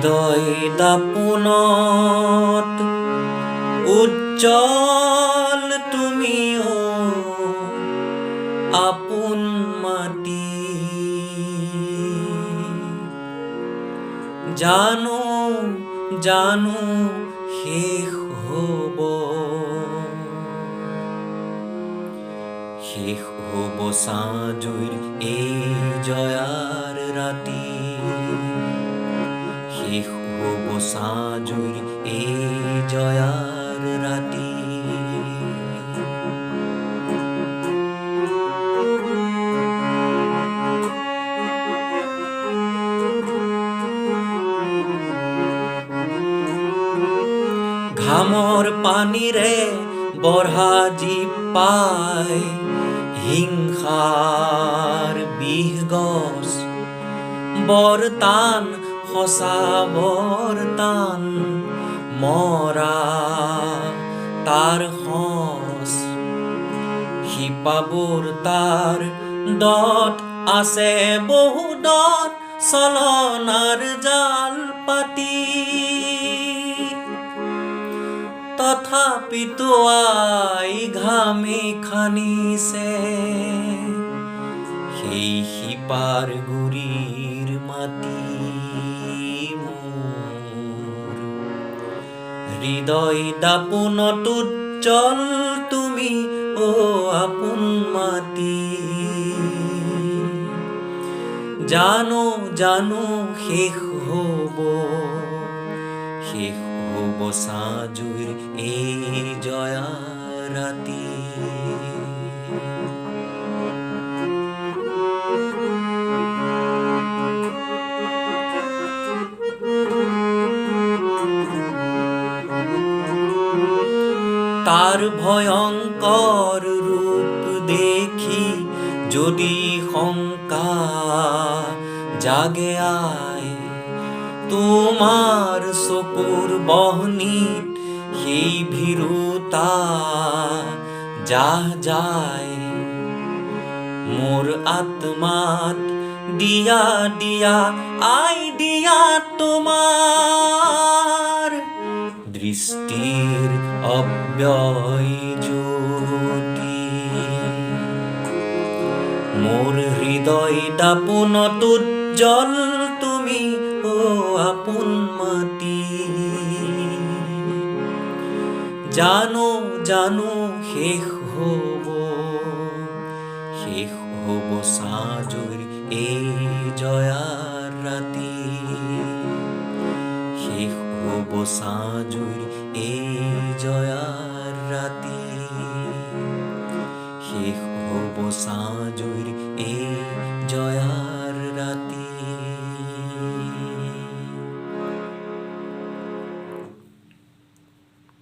হৃদয় দাপোনত উজ্জ্বল তুমিও আপোন মাটি। জানো জানো শেষ হ'ব, শেষ হ'ব চাঁজুইৰ এই জয়াৰ ৰাতি, শেষ হ'ব চাঁজুইৰ এই জয়াৰ ৰাতি। ঘামৰ পানীৰে বঢ়া জীৱ পাই হিংসাৰ বিহ গছ, বৰ টান সঁচা বৰ টান মৰা তাৰ সঁচ। শিপাবোৰ তাৰ দত আছে বহু দত চলনাৰ জাল পাতি, তথাপিতো আই ঘামে খানিছে সেই শিপাৰ গুৰিৰ মাটি। মোৰ হৃদয় দাপোনত উজ্জ্বল তুমি অ আপোন মাটি। জানো জানো শেষ হ'ব, শেষ হ'ব চাঁজুইৰ এই জয়া ৰাতি। তাৰ ভয়ংকৰ ৰূপ দেখি যদি শংকা জাগে আই, তোমাৰ চকুৰ বহনিত সেই ভীৰুতা যাহ যায়। মোৰ আত্মাত দিয়া দিয়া আই দিয়া তোমাৰ দৃষ্টিৰ অব্যয় জ্যোতি। মোৰ হৃদয় দাপোনত উজ্জ্বল তুমি অ আপোন মাটি। জানো জানো শেষ হ'ব, শেষ হ'ব চাঁজুইৰ এই জয়াৰ ৰাতি, শেষ হ'ব চাঁজুইৰ এই জয়াৰ ৰাতি, শেষ হ'ব চাঁজুইৰ এই জয়াৰ